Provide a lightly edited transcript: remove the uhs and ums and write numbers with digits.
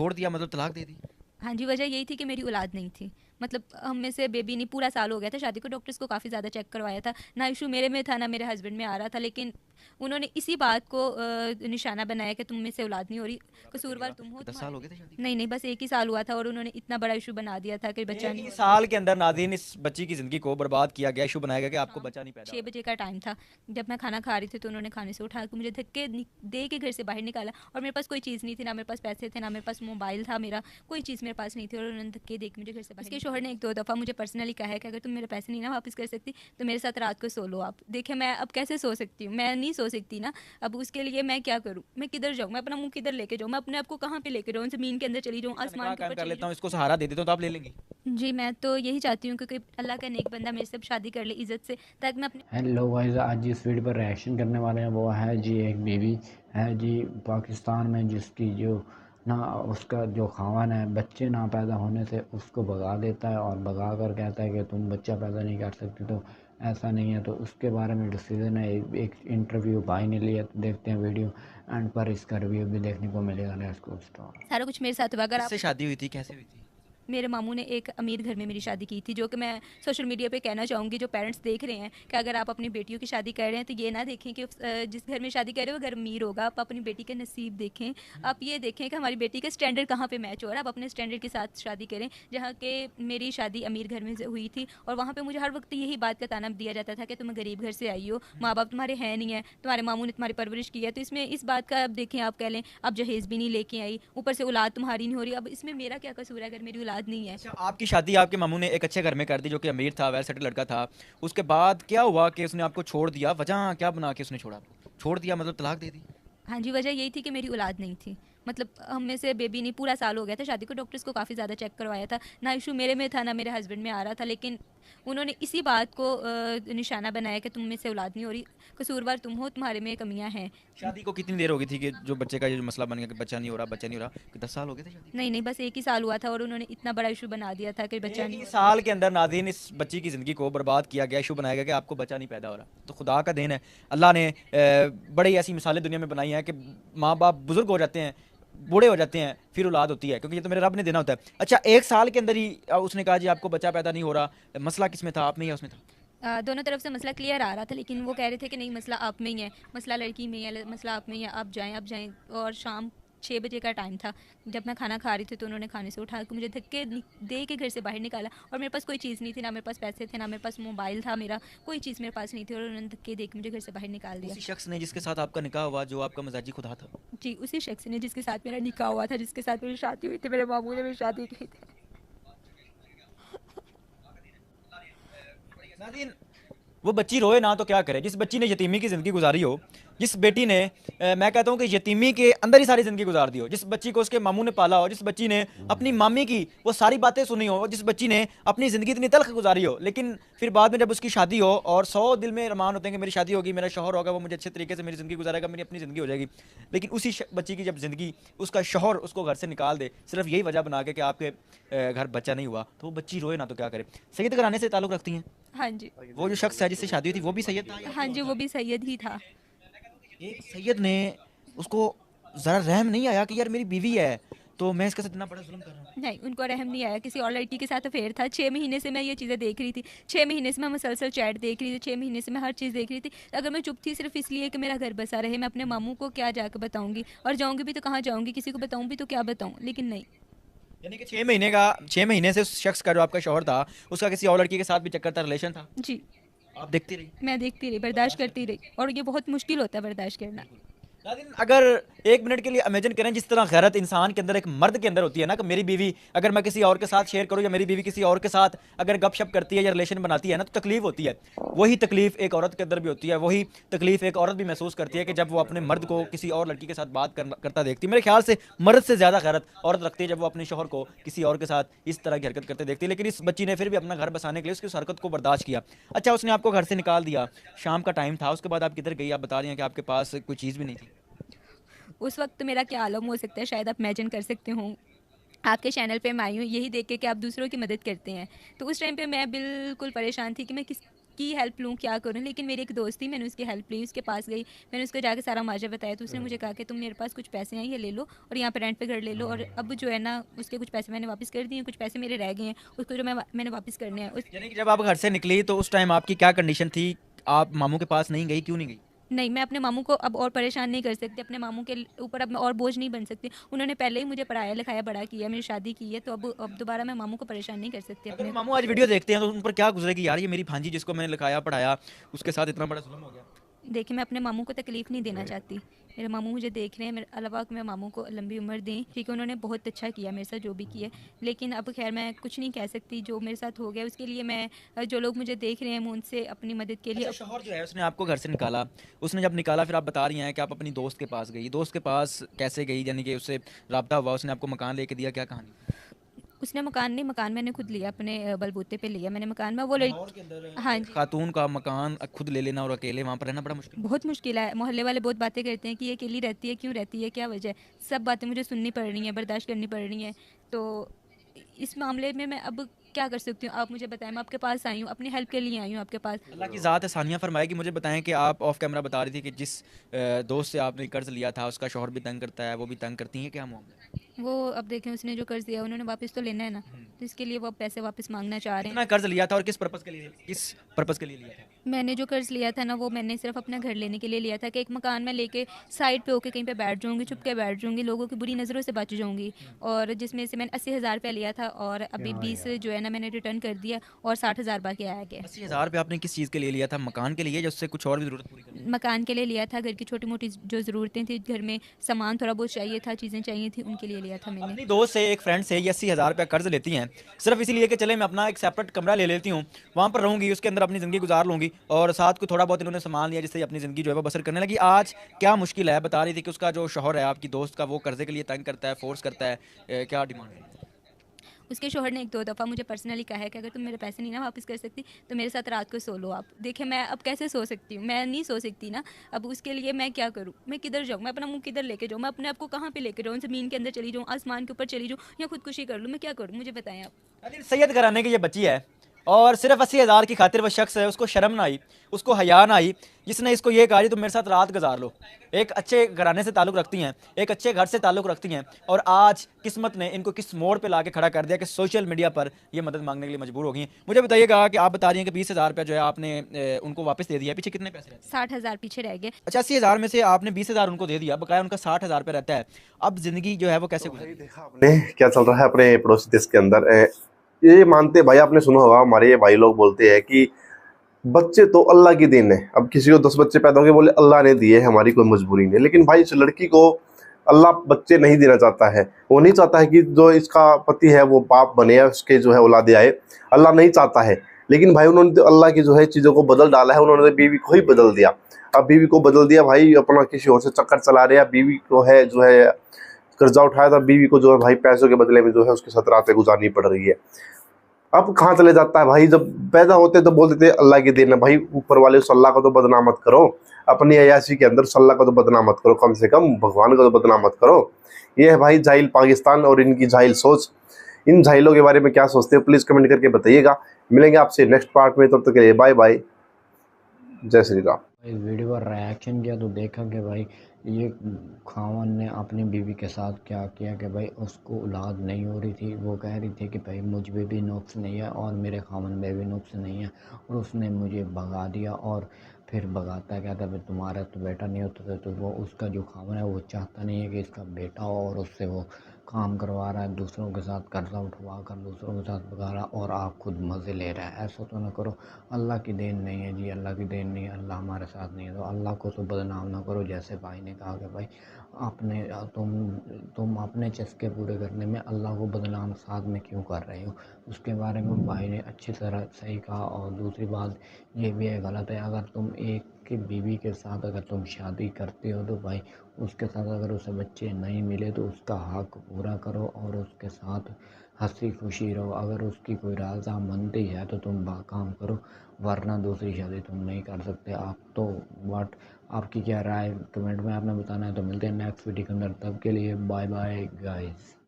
छोड़ दिया मतलब तलाक दे दी? हाँ जी, वजह यही थी कि मेरी औलाद नहीं थी। मतलब हम में से बेबी नहीं, पूरा साल हो गया था शादी को, डॉक्टर्स को काफ़ी ज़्यादा चेक करवाया था। ना इशू मेरे में था, ना मेरे हस्बैंड में आ रहा था, लेकिन उन्होंने इसी बात को निशाना बनाया कि तुम में से औलाद नहीं हो रही, पूरा बच्चा नहीं हो कसूरवार रहा? तुम हो, कि 10 साल तुम्हारे हो में। गए थे शादी को? नहीं, नहीं, बस 1 ही साल हुआ था और उन्होंने इतना बड़ा इशू बना दिया था कि बच्चा एक नहीं ही हो रहा। साल के अंदर नाज़रीन इस बच्ची की ज़िंदगी को बर्बाद किया गया, इशू बनाया गया कि आपको शाम बच्चा नहीं पैदा हो 6 रहा। बजे का टाइम था, जब मैं खाना खा रही थी तो उन्होंने खाने से उठा के मुझे धक्के दे के घर से बाहर निकाला, और मेरे पास कोई चीज़ नहीं थी, ना मेरे पास पैसे थे, ना मेरे पास मोबाइल था मेरा, कोई चीज़ मेरे पास नहीं थी, और उन्होंने धक्के दे के मुझे घर से बाहर उसके शोहर ने 1-2 दफ़ा मुझे पर्सनली कहा है कि अगर तुम मेरे पैसे नहीं ना वापस कर सकती तो मेरे साथ रात को सो लो आप। देखिए मैं अब कैसे सो सकती हूँ, मैं नहीं सो सकती ना। अब उसके लिए मैं क्या करूँ, मैं किधर जाऊँ, मैं अपना मुंह किधर लेके जाऊँ, मैं अपने आप को कहाँ पे लेके जाऊँ, ज़मीन के अंदर चली जाऊँ, इसका निकाह आसमान के कायम ऊपर कर चली लेता जाऊँ। हूँ, इसको सहारा दे देता हूँ, तो आप ले लेंगी? जी, मैं तो यही चाहती हूँ कि अल्लाह का नेक बंदा मेरे से अब शादी कर ले इज़्ज़त से, ताकि मैं अपने। हेलो गाइस, आज जिस वीडियो पर रिएक्शन करने वाले हैं वो है जी एक बीवी है जी पाकिस्तान में, जिसकी जो ना उसका जो खावन है बच्चे ना पैदा होने से उसको भगा देता है और भगा कर कहता है कि तुम बच्चा पैदा नहीं कर सकती। तो ऐसा नहीं है, तो उसके बारे में डिसीजन है। एक इंटरव्यू भाई ने लिया, तो देखते हैं वीडियो एंड पर इसका रिव्यू भी देखने को मिलेगा। Let's go start. सारा कुछ मेरे साथ हुआ, अगर आप। किससे शादी हुई थी, कैसे हुई थी? मेरे मामू ने एक अमीर घर में मेरी शादी की थी, जो कि मैं सोशल मीडिया पे कहना चाहूँगी, जो पेरेंट्स देख रहे हैं कि अगर आप अपनी बेटियों की शादी कर रहे हैं तो ये ना देखें कि जिस घर में शादी कर रहे हो वो घर अमीर होगा। आप अपनी बेटी के नसीब देखें, आप ये देखें कि हमारी बेटी का स्टैंडर्ड कहाँ पे मैच हो रहा है, आप अपने स्टैंडर्ड के साथ शादी करें। जहाँ के मेरी शादी अमीर घर में हुई थी, और वहाँ पे मुझे हर वक्त यही बात का ताना दिया जाता था कि तुम गरीब घर से आई हो, माँ बाप तुम्हारे हैं नहीं है, तुम्हारे मामू ने तुम्हारी परवरिश की है, तो इसमें इस बात का अब देखें, आप कह लें आप जहेज़ भी नहीं लेके आई, ऊपर से औलाद तुम्हारी नहीं हो रही। अब इसमें मेरा क्या कसूर है अगर मेरी औलाद नहीं है। अच्छा, आपकी शादी आपके मामू ने एक अच्छे घर में कर दी जो कि अमीर था, वेल सेटल लड़का था। उसके बाद क्या हुआ कि उसने आपको छोड़ दिया? वजह क्या बना के उसने छोड़ा आपको? छोड़ दिया मतलब तलाक दे दी? हाँ जी, वजह यही थी कि मेरी औलाद नहीं थी। मतलब हम में से बेबी नहीं, पूरा साल हो गया था शादी को, डॉक्टर्स को काफ़ी ज़्यादा चेक करवाया था। ना इशू मेरे में था, ना मेरे हस्बैंड में आ रहा था, लेकिन उन्होंने इसी बात को निशाना बनाया कि तुम में से औलाद नहीं हो रही, कसूरवार तुम हो, तुम्हारे में कमियां हैं। शादी को कितनी देर हो गई थी कि जो बच्चे का ये जो मसला बन गया कि बच्चा नहीं हो रहा, बच्चा नहीं हो रहा, कि 10 साल हो गए थे शादी नहीं, नहीं, बस 1 ही साल हुआ था और उन्होंने इतना बड़ा इशू बना दिया था कि को? बच्चा एक नहीं ही हो रहा। साल के अंदर नाज़रीन इस बच्ची की ज़िंदगी को बर्बाद किया गया, इशू बनाया गया कि आपको बच्चा नहीं पैदा हो रहा। तो खुदा का देन है, अल्लाह ने बड़ी ऐसी मिसालें दुनिया में बनाई हैं कि माँ बाप बुज़ुर्ग हो जाते हैं, बूढ़े हो जाते हैं, फिर औलाद होती है, क्योंकि ये तो मेरे रब ने देना होता है। अच्छा, 1 साल के अंदर ही उसने कहा जी आपको बच्चा पैदा नहीं हो रहा, मसला किसमें था, आप में या उसमें था? दोनों तरफ से मसला क्लियर आ रहा था, लेकिन वो कह रहे थे कि नहीं मसला आप में ही है, मसला लड़की में ही है, मसला आप में ही है, आप जाएं, आप जाएं। और शाम 6 बजे का टाइम था, जब मैं खाना खा रही थी तो उन्होंने खाने से उठा के मुझे धक्के दे के घर से बाहर निकाला, और मेरे पास कोई चीज़ नहीं थी, ना मेरे पास पैसे थे, ना मेरे पास मोबाइल था मेरा, कोई चीज़ मेरे पास नहीं थी, और उन्होंने धक्के दे के मुझे घर से बाहर निकाल दिया। उसी शख्स ने जिसके साथ आपका निकाह हुआ, जो आपका मजाजी खुदा था? जी, उसी शख्स ने जिसके साथ मेरा निकाह हुआ था, जिसके साथ मेरी शादी हुई थी, मेरे मामू ने मेरी शादी की थी। नाज़रीन, वो बच्ची रोए ना तो क्या करे, जिस बच्ची ने यतीमी की ज़िंदगी गुजारी हो, जिस बेटी ने मैं कहता हूँ कि यतीमी के अंदर ही सारी ज़िंदगी गुजार दी हो, जिस बच्ची को उसके मामू ने पाला हो, जिस बच्ची ने अपनी मामी की वो सारी बातें सुनी हो, जिस बच्ची ने अपनी ज़िंदगी इतनी तल्ख गुजारी हो, लेकिन फिर बाद में जब उसकी शादी हो और 100 दिल में अरमान होते हैं कि मेरी शादी होगी, मेरा शौहर होगा, वो मुझे अच्छे तरीके से मेरी ज़िंदगी गुजारेगा, मेरी अपनी ज़िंदगी हो जाएगी, लेकिन उसी बच्ची की जब ज़िंदगी उसका शौहर उसको घर से निकाल दे, सिर्फ यही वजह बना के कि आपके घर बच्चा नहीं हुआ, तो वो बच्ची रोए ना तो क्या करे। सैयद घराने से ताल्लुक़ रखती हैं? हाँ जी। वो जो शख्स है जिससे शादी हुई थी वो भी सैयद था या हाँ कोई और जी, था? वो भी सैयद ही था। एक सैयद ने उसको ज़रा रहम नहीं आया कि यार मेरी बीवी है, तो मैं इसके साथ इतना बड़ा जुल्म कर रहा हूँ? नहीं, उनको रहम नहीं आया, किसी और लड़की के साथ अफेयर था। 6 महीने से मैं ये चीज़ें देख रही थी, 6 महीने से मैं मुसलसल चैट देख रही थी, 6 महीने से मैं हर चीज़ देख रही थी। अगर मैं चुप थी सिर्फ इसलिए कि मेरा घर बसा रहे, मैं अपने मामू को क्या जाकर बताऊँगी, और जाऊँगी भी तो कहाँ जाऊँगी, किसी को बताऊँ भी तो क्या बताऊँ, लेकिन नहीं। यानी कि 6 महीने से उस शख्स का जो आपका शौहर था, उसका किसी और लड़की के साथ भी चक्कर था, रिलेशन था? जी, आप देखती रही? मैं देखती रही, बर्दाश्त करती रही, और ये बहुत मुश्किल होता है बर्दाश्त करना। बिल्कुल। नाज़रीन, अगर 1 मिनट के लिए इमेजिन करें जिस तरह गैरत इंसान के अंदर एक मर्द के अंदर होती है ना, कि मेरी बीवी अगर मैं किसी और के साथ शेयर करूं या मेरी बीवी किसी और के साथ अगर गपशप करती है या रिलेशन बनाती है ना, तो तकलीफ होती है। वही तकलीफ एक औरत के अंदर भी होती है, वही तकलीफ एक औरत भी महसूस करती है कि जब वो अपने मर्द को किसी और लड़की के साथ बात करता देखती है। मेरे ख्याल से मर्द से ज़्यादा गैरत औरत रखती है जब वो अपने शौहर को किसी और के साथ इस तरह की हरकत करते देखती है, लेकिन इस बच्ची ने फिर भी अपना घर बसाने के लिए उसकी उस हरकत को बर्दाश्त किया। अच्छा, उसने आपको घर से निकाल दिया, शाम का टाइम था, उसके बाद आप किधर गई? आप बता रही हैं कि आपके पास कोई चीज़ भी नहीं थी। उस वक्त मेरा क्या आलम हो सकता है, शायद आप इमेजिन कर सकते हो। आपके चैनल पे मैं आई हूँ यही देख के कि आप दूसरों की मदद करते हैं, तो उस टाइम पे मैं बिल्कुल परेशान थी कि मैं किसकी हेल्प लूँ, क्या करूँ। लेकिन मेरी एक दोस्त थी, मैंने उसकी हेल्प ली, उसके पास गई, मैंने उसको जाके सारा माजरा बताया, तो उसने मुझे कहा कि तुम मेरे पास कुछ पैसे हैं, ये ले लो और यहाँ पे रेंट पे घर ले लो। और अब जो है ना, उसके कुछ पैसे मैंने वापस कर दिए, कुछ पैसे मेरे रह गए हैं, उसको जो मैंने वापस करने हैं यानी कि जब आप घर से निकली तो उस टाइम आपकी क्या कंडीशन थी? आप मामू के पास नहीं गई, क्यों नहीं गई? नहीं, मैं अपने मामू को अब और परेशान नहीं कर सकती, अपने मामू के ऊपर अब मैं और बोझ नहीं बन सकती। उन्होंने पहले ही मुझे पढ़ाया लिखाया बड़ा किया, मेरी शादी की है, तो अब दोबारा मैं मामू को परेशान नहीं कर सकती अगर वो अपने। मामू आज वीडियो देखते हैं तो उन पर क्या गुजरेगी, यार ये मेरी भांजी जिसको मैंने लिखाया पढ़ाया उसके साथ इतना बड़ा जुल्म हो गया। देखिए, मैं अपने मामू को तकलीफ़ नहीं देना चाहती। मेरे मामू मुझे देख रहे हैं, मेरे अल्लाह पाक मैं मामू को लंबी उम्र दें, ठीक है, उन्होंने बहुत अच्छा किया मेरे साथ जो भी किया। लेकिन अब ख़ैर मैं कुछ नहीं कह सकती, जो मेरे साथ हो गया उसके लिए मैं जो लोग मुझे देख रहे हैं, मैं उनसे अपनी मदद के लिए अच्छा, शौहर जो है उसने आपको घर से निकाला, उसने जब निकाला फिर आप बता रही हैं कि आप अपनी दोस्त के पास गई, दोस्त के पास कैसे गई, यानी कि उससे राब्ता हुआ, उसने आपको मकान लेके दिया, क्या कहानी? उसने मकान नहीं, मकान मैंने खुद लिया, अपने बलबूते पे लिया मैंने मकान में। वो लाहौर लड़की, के अंदर हाँ एक जी, खातून का मकान खुद ले लेना और अकेले वहाँ पर रहना बड़ा मुश्किल। बहुत मुश्किल है। मोहल्ले वाले बहुत बातें करते हैं कि ये अकेली रहती है, क्यों रहती है, क्या वजह है। सब बातें मुझे सुननी पड़ रही हैं, बर्दाश्त करनी पड़ रही हैं। तो इस मामले में मैं अब क्या कर सकती हूँ, आप मुझे बताएं। मैं आपके पास आई हूँ, अपनी हेल्प के लिए आई हूँ आपके पास। अल्लाह की ज़ात है, सानिया फरमाएगी। मुझे बताएं कि आप ऑफ कैमरा बता रही थी कि जिस दोस्त से आपने कर्ज लिया था उसका शौहर भी तंग करता है, वो भी तंग करती हैं, क्या मामला है? वो अब देखें, उसने जो कर्ज दिया उन्होंने वापस तो लेना है ना, तो इसके लिए वो अब पैसे वापस मांगना चाह रहे हैं। कितना कर्ज लिया था और किस पर्पज़ के लिए लिया था? मैंने जो कर्ज लिया था ना, वो मैंने सिर्फ अपना घर लेने के लिए लिया था, कि एक मकान में लेके साइड पे होके कहीं पे बैठ जाऊंगी, चुप के बैठ जाऊंगी, लोगों की बुरी नज़रों से बच जाऊंगी। और जिसमें से मैंने 80,000 रुपया लिया था, और अभी 20 जो है ना मैंने रिटर्न कर दिया, और 60,000 बाकी आया गया। 80,000 रुपये आपने किस चीज़ के लिए लिया था? मकान के लिए या उससे कुछ और भी ज़रूरत पूरी करनी? मकान के लिए लिया था, घर की छोटी मोटी जो ज़रूरतें थी, घर में सामान थोड़ा बहुत चाहिए था, चीज़ें चाहिए थी, उनके लिए लिया था मैंने। अपनी दोस्त से, एक फ्रेंड से ये 80,000 रुपया कर्ज लेती हैं सिर्फ इसीलिए कि चले मैं अपना एक सेपरेट कमरा ले लेती हूँ, वहाँ पर रहूँगी, उसके अंदर अपनी ज़िंदगी गुजार लूँगी और साथ को थोड़ा बहुत इन्होंने सामान लिया जिससे अपनी ज़िंदगी जो है वो बसर करने लगी। आज क्या मुश्किल है? बता रही थी कि उसका जो शौहर है आपकी दोस्त का, वो कर्जे के लिए तंग करता है, फोर्स करता है। क्या डिमांड है? उसके शोहर ने एक दो दफ़ा मुझे पर्सनली कहा है कि अगर तुम मेरे पैसे नहीं ना वापस कर सकती, तो मेरे साथ रात को सो लो आप। देखिए, मैं अब कैसे सो सकती हूँ, मैं नहीं सो सकती ना। अब उसके लिए मैं क्या करूँ, मैं किधर जाऊँ, मैं अपना मुंह किधर लेके जाऊँ, मैं अपने आप को कहाँ पे लेके जाऊँ, ज़मीन के अंदर चली जाऊँ, आसमान के ऊपर चली जाऊँ, या खुदकुशी कर लूँ, मैं क्या करूँ, मुझे बताएं आप। अरे सैयद घराने की ये बच्ची है और सिर्फ 80,000 की खातिर वो शख्स है, उसको शर्म ना आई, उसको हया ना आई, जिसने इसको ये कहा जी तुम मेरे साथ रात गुजार लो। एक अच्छे घराने से ताल्लुक़ रखती हैं, एक अच्छे घर से ताल्लुक़ रखती हैं, और आज किस्मत ने इनको किस मोड़ पे लाके खड़ा कर दिया कि सोशल मीडिया पर ये मदद मांगने के लिए मजबूर हो गई हैं। मुझे बताइएगा कि आप बता रही हैं कि 20,000 रुपया जो है आपने उनको वापस दे दिया, पीछे कितने पैसे रहते हैं? 60,000 पीछे रह गए। अच्छा, 80,000 में से आपने 20,000 उनको दे दिया, बकाया उनका 60,000 रुपया रहता है। अब ज़िंदगी जो है वो कैसे गुजरेगी? देखा आपने क्या चल रहा है अपने पड़ोसी देश के अंदर। ये मानते भाई, आपने सुना होगा हमारे ये भाई लोग बोलते हैं कि बच्चे तो अल्लाह की देन है। अब किसी को 10 बच्चे पैदा हो गए, बोले अल्लाह ने दिए, हमारी कोई मजबूरी नहीं। लेकिन भाई इस लड़की को अल्लाह बच्चे नहीं देना चाहता है। वो नहीं चाहता है कि जो इसका पति है वो बाप बने या उसके जो है औलादे आए, अल्लाह नहीं चाहता है। लेकिन भाई उन्होंने तो अल्लाह की जो है चीज़ों को बदल डाला है, उन्होंने बीवी को ही बदल दिया। अब बीवी को बदल दिया भाई, अपना किसी और से चक्कर चला रहे हैं। बीवी को है जो है कर्जा उठाया था, बीवी को जो है भाई पैसों के बदले में जो है उसके साथ रातें गुजारनी पड़ रही है। अब कहाँ चले जाता है भाई, जब पैदा होते तो बोलते थे अल्लाह की देन है। भाई ऊपर वाले उस अल्लाह को तो बदनाम मत करो, अपनी अयाशी के अंदर उस अल्लाह को तो बदनाम मत करो, कम से कम भगवान को तो बदनाम मत करो। ये है भाई जाहिल पाकिस्तान और इनकी जाहिल सोच। इन जाहिलों के बारे में क्या सोचते हैं प्लीज़ कमेंट करके बताइएगा। मिलेंगे आपसे नेक्स्ट पार्ट में, तब तक के लिए बाय बाय, जय श्री राम। इस वीडियो पर रिएक्शन किया तो देखा कि भाई ये खावन ने अपनी बीवी के साथ क्या किया कि भाई उसको औलाद नहीं हो रही थी। वो कह रही थी कि भाई मुझ में भी नुक्स नहीं है और मेरे खावन में भी नुक्स नहीं है, और उसने मुझे भगा दिया। और फिर भगाता क्या था, भाई तुम्हारा तो बेटा नहीं होता था, तो वो उसका जो खावन है वो चाहता नहीं है कि इसका बेटा हो, और उससे वो काम करवा रहा है, दूसरों के साथ कर्जा उठवा कर दूसरों के साथ भगा रहा, और आप खुद मज़े ले रहा है। ऐसा तो ना करो, अल्लाह की देन नहीं है जी, अल्लाह की देन नहीं है, अल्लाह हमारे साथ नहीं है, तो अल्लाह को तो बदनाम ना करो। जैसे भाई ने कहा कि भाई आपने तुम अपने चस्के पूरे करने में अल्लाह को बदनाम साथ में क्यों कर रहे हो, उसके बारे में भाई ने अच्छी तरह सही कहा। और दूसरी बात ये भी है गलत है, अगर तुम एक की बीवी के साथ अगर तुम शादी करते हो तो भाई उसके साथ अगर उसे बच्चे नहीं मिले तो उसका हक पूरा करो और उसके साथ हंसी खुशी रहो। अगर उसकी कोई रजामंदी है तो तुम काम करो, वरना दूसरी शादी तुम नहीं कर सकते। आप तो बट आपकी क्या राय कमेंट में आपने बताना है। तो मिलते हैं नेक्स्ट वीडियो के अंदर, तब के लिए बाय बाय गाइस।